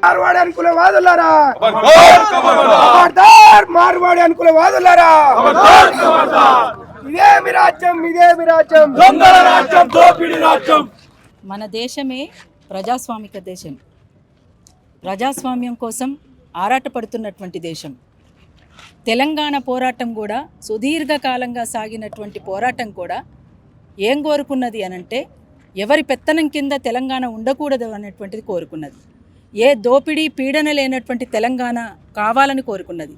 మార్వాడి అనుకూలవాదులారా మార్వాడి అనుకూలవాదులారా ఇదేమి రాజ్యం ఇదేమి రాజ్యం దొంగల రాజ్యం దోపిడీ రాజ్యం. మన దేశమే ప్రజాస్వామిక దేశం. ప్రజాస్వామ్యం కోసం ఆరాటపడుతున్నటువంటి దేశం. తెలంగాణ పోరాటం కూడా సుదీర్ఘకాలంగా సాగినటువంటి పోరాటం కూడా ఏం కోరుకున్నది అనంటే ఎవరి పెత్తనం కింద తెలంగాణ ఉండకూడదు అనేటువంటిది కోరుకున్నది. ఏ దోపిడీ పీడన లేనటువంటి తెలంగాణ కావాలని కోరుకున్నది.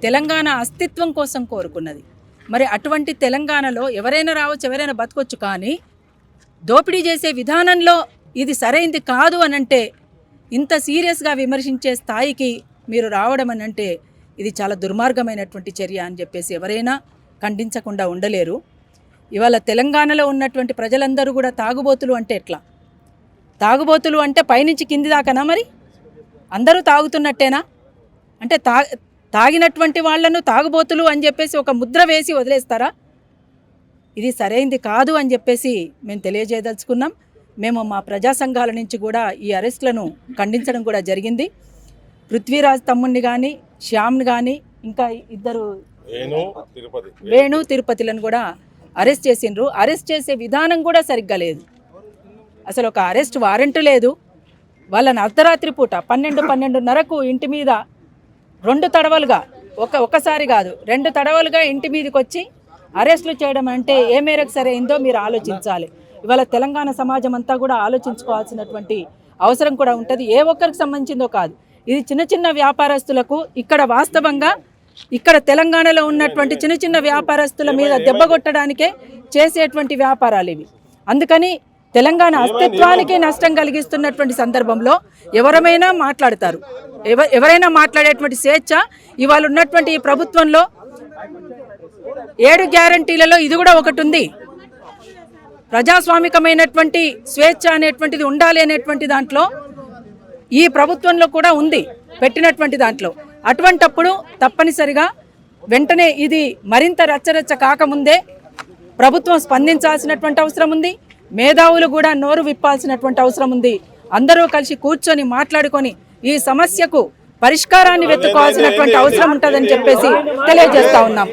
తెలంగాణ అస్తిత్వం కోసం కోరుకున్నది. మరి అటువంటి తెలంగాణలో ఎవరైనా రావచ్చు, ఎవరైనా బతకొచ్చు. కానీ దోపిడీ చేసే విధానంలో ఇది సరైంది కాదు అనంటే, ఇంత సీరియస్గా విమర్శించే స్థాయికి మీరు రావడం అనంటే ఇది చాలా దుర్మార్గమైనటువంటి చర్య అని చెప్పేసి ఎవరైనా ఖండించకుండా ఉండలేరు. ఇవాళ తెలంగాణలో ఉన్నటువంటి ప్రజలందరూ కూడా తాగుబోతులు అంటే ఎట్లా? తాగుబోతులు అంటే పైనుంచి కింది దాకానా? మరి అందరూ తాగుతున్నట్టేనా? అంటే తాగినటువంటి వాళ్లను తాగుబోతులు అని చెప్పేసి ఒక ముద్ర వేసి వదిలేస్తారా? ఇది సరైంది కాదు అని చెప్పేసి మేము తెలియజేయదలుచుకున్నాం. మేము మా ప్రజా సంఘాల నుంచి కూడా ఈ అరెస్టులను ఖండించడం కూడా జరిగింది. పృథ్వీరాజ్ తమ్ముడిని కానీ, శ్యామ్ని కానీ, ఇంకా ఇద్దరు వేణు తిరుపతిలను కూడా అరెస్ట్ చేసిండ్రు. అరెస్ట్ చేసే విధానం కూడా సరిగ్గా లేదు. అసలు ఒక అరెస్ట్ వారెంట్ లేదు. వాళ్ళని అర్ధరాత్రి పూట 12:30కు ఇంటి మీద 2 తడవలుగా ఒకసారి కాదు 2 తడవలుగా ఇంటి మీదకి వచ్చి అరెస్టులు చేయడం అంటే ఏ మేరకు సరైందో మీరు ఆలోచించాలి. ఇవాళ తెలంగాణ సమాజం అంతా కూడా ఆలోచించుకోవాల్సినటువంటి అవసరం కూడా ఉంటుంది. ఏ ఒక్కరికి సంబంధించిందో కాదు. ఇది చిన్న చిన్న వ్యాపారస్తులకు ఇక్కడ వాస్తవంగా ఇక్కడ తెలంగాణలో ఉన్నటువంటి చిన్న చిన్న వ్యాపారస్తుల మీద దెబ్బ కొట్టడానికే చేసేటువంటి వ్యాపారాలు ఇవి. అందుకని తెలంగాణ అస్తిత్వానికి నష్టం కలిగిస్తున్నటువంటి సందర్భంలో ఎవరైనా మాట్లాడతారు. ఎవరైనా మాట్లాడేటువంటి స్వేచ్ఛ ఇవాళ ఉన్నటువంటి ఈ ప్రభుత్వంలో 7 గ్యారంటీలలో ఇది కూడా ఒకటి ఉంది. ప్రజాస్వామికమైనటువంటి స్వేచ్ఛ అనేటువంటిది ఉండాలి అనేటువంటి దాంట్లో ఈ ప్రభుత్వంలో కూడా ఉంది, పెట్టినటువంటి దాంట్లో. అటువంటప్పుడు తప్పనిసరిగా వెంటనే ఇది మరింత రచ్చరచ్చ కాకముందే ప్రభుత్వం స్పందించాల్సినటువంటి అవసరం ఉంది. మేధావులు కూడా నోరు విప్పాల్సినటువంటి అవసరం ఉంది. అందరూ కలిసి కూర్చొని మాట్లాడుకొని ఈ సమస్యకు పరిష్కారాన్ని వెతుక్కోవాల్సినటువంటి అవసరం ఉంటుందని చెప్పేసి తెలియజేస్తా ఉన్నాం.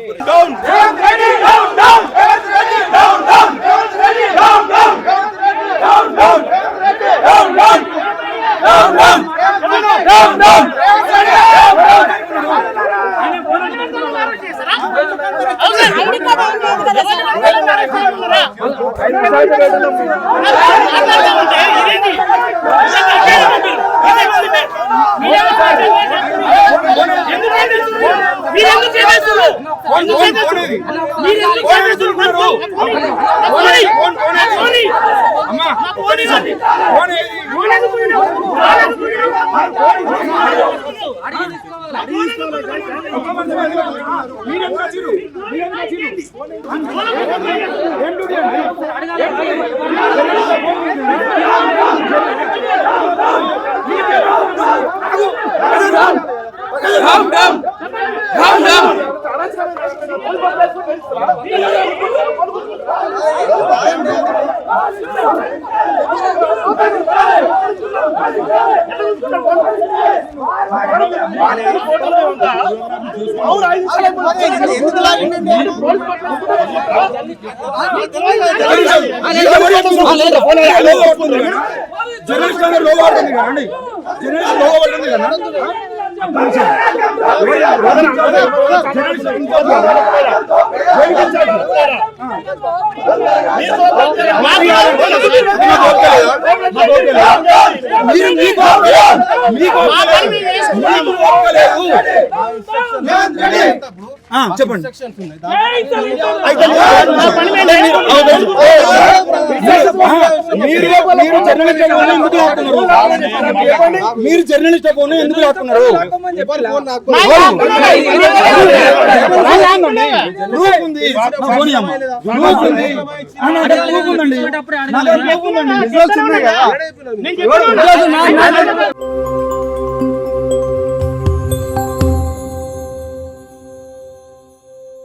చెప్పండి. మీరు జర్నలిస్ట్ ఫోన్ ఎందుకు లాక్కున్నారు? ప్రూఫ్ ఉందండి.